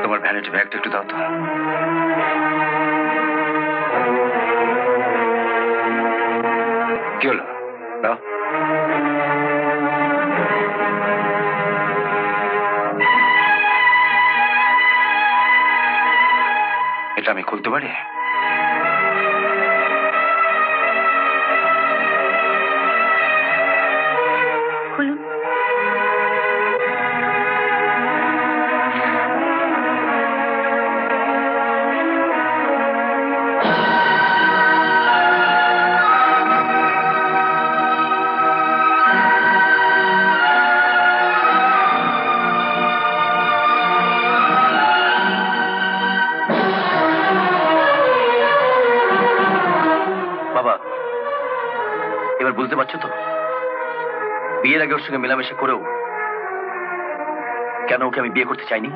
তোমার ভ্যানিটি ব্যাগটা একটু দাও তো। কি হলো? দাও। এটা আমি খুলতে পারি? খুলুন। বাবা, এবার বুঝতে পারছো তো বিয়ের আগে ওর সঙ্গে মেলামেশা করেও কেন ওকে আমি বিয়ে করতে চাইনি?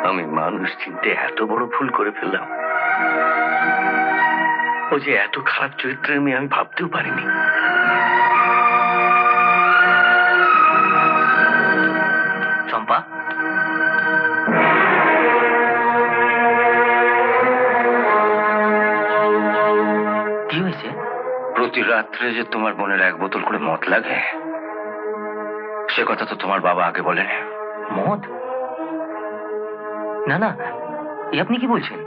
আমি মানুষ চিনতে এত বড় ভুল করে ফেললাম। ও যে এত খারাপ চরিত্রের মেয়ে আমি ভাবতেও পারিনি। চম্পা, কি হয়েছে? প্রতি রাত্রে যে তোমার বোনের 1 বোতল করে মদ লাগে সে কথা তো তোমার বাবা আগে বলেন। মদ? না না, এ আপনি কি বলছেন?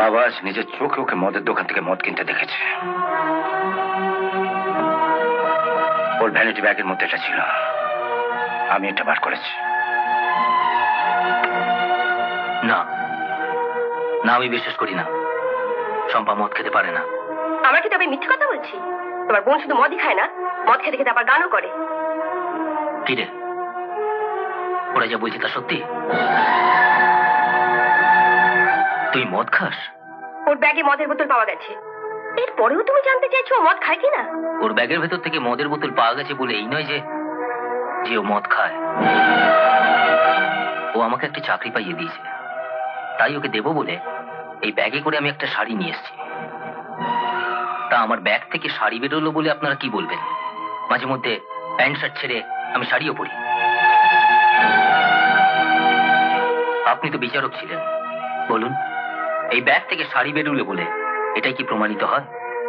বাবা আজ নিজের চোখে ওকে মদের দোকান থেকে মদ কিনতে দেখেছে। ওর ভ্যানিটি ব্যাগের মধ্যে এটা ছিল, আমি এটা বার করেছি। না না, আমি বিশ্বাস করি না। চম্পা মদ খেতে পারে না। আমার কি তবে মিথ্যে কথা বলছি? তোমার বোন শুধু মদই খায় না, মদ খেতে খেতে আবার গানও করে। কি রে, ওরা যা বলছি তা সত্যি? তুই মদ খাস? ওর ব্যাগে মদের বোতল পাওয়া গেছে। এরপরেও তুমি জানতে চাইছো ও মদ খায় কিনা? ওর ব্যাগের ভেতর থেকে মদের বোতল পাওয়া গেছে বলে এই নয় যে ও মদ খায়। ও আমাকে একটা চাকরি পাইয়ে দিয়েছে, তাই ওকে দেবো বলে এই ব্যাগে করে আমি একটা শাড়ি নিয়ে এসেছি। তা আমার ব্যাগ থেকে শাড়ি বেরোলো বলে আপনারা কি বলবেন? মাঝে মধ্যে প্যান্ট শার্ট ছেড়ে আমি শাড়িও পরি। আপনি তো বিচারক ছিলেন, বলুন এই ব্যাগ থেকে শাড়ি বেরোলে বলে এটাই কি প্রমাণিত হয়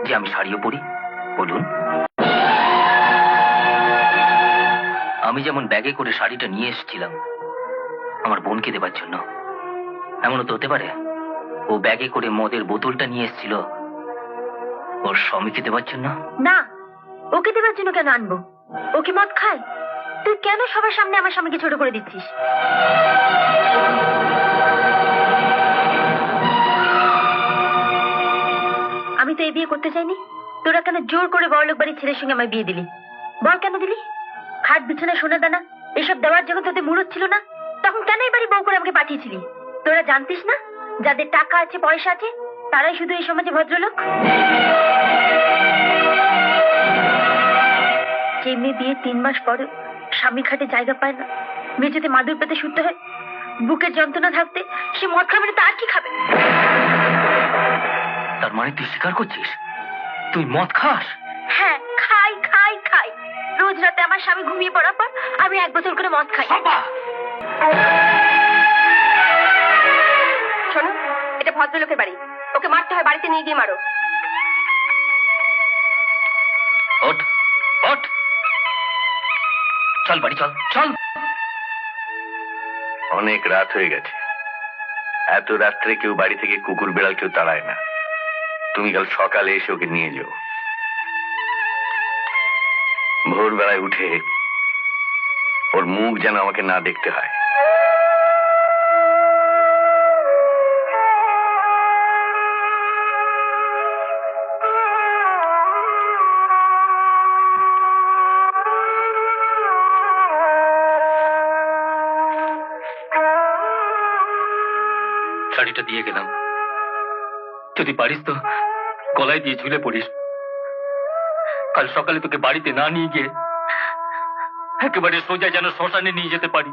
যে আমি শাড়িও পরি? বলুন। আমি যেমন ব্যাগে করে শাড়িটা নিয়ে এসেছিলাম আমার বোনকে দেবার জন্য, এমনও তো হতে পারে ও ব্যাগে করে মদের বোতলটা নিয়ে এসেছিল ওর স্বামীকে দেবার জন্য। না, ওকে দেবার জন্য কেন আনবো? ওকে মদ খায়? তুই কেন সবার সামনে আমার স্বামীকে ছোট করে দিচ্ছিস? আমি তো এই বিয়ে করতে চাইনি। তোরা কেন জোর করে বড়লোক বাড়ির ছেলের সঙ্গে আমার বিয়ে দিলি? বল কেন দিলি? খাট বিছানা সোনা দানা এসব দেওয়ার যখন তোদের মুরত ছিল না, তখন কেন এই বাড়ি বউ করে আমাকে পাঠিয়েছিলি? তোরা জানতিস না যাদের টাকা আছে পয়সা আছে তারাই শুধু এই সমাজে ভদ্রলোক? যে মেয়ে বিয়ে 3 মাস পরে স্বামী খাটে জায়গা পায় না, মেঝেতে মাদুর পেতে শুতে হয়, বুকের যন্ত্রণা থাকতে সে মদ খাবে না তা আর কি খাবে? তার মানে তুই স্বীকার করছিস তুই মদ খাস? হ্যাঁ, খাই খাই খাই। রোজ রাতে আমার স্বামী ঘুমিয়ে পড়ার পর আমি 1 বোতল করে মদ খাই। শোনো, এটা ভদ্রলোকের বাড়ি, ওকে মারতে হয় বাড়িতে নিয়ে গিয়ে মারো। ওঠ ওঠ, চল বাড়ি চল চল। অনেক রাত হয়ে গেছে, এত রাত্রে কেউ বাড়ি থেকে কুকুর বেড়াল কেউ তাড়ায় না। তুমি কাল সকালে এসে ওকে নিয়ে যাও। ভোরবেলায় উঠে ওর মুখ যেন আমাকে না দেখতে হয়। শাড়িটা দিয়ে গেলাম, যদি পারিস তো গলায় দিয়ে ঝুলে পড়িস। কাল সকালে তোকে বাড়িতে না নিয়ে গিয়ে একেবারে সোজা যেন শ্মশানে নিয়ে যেতে পারি।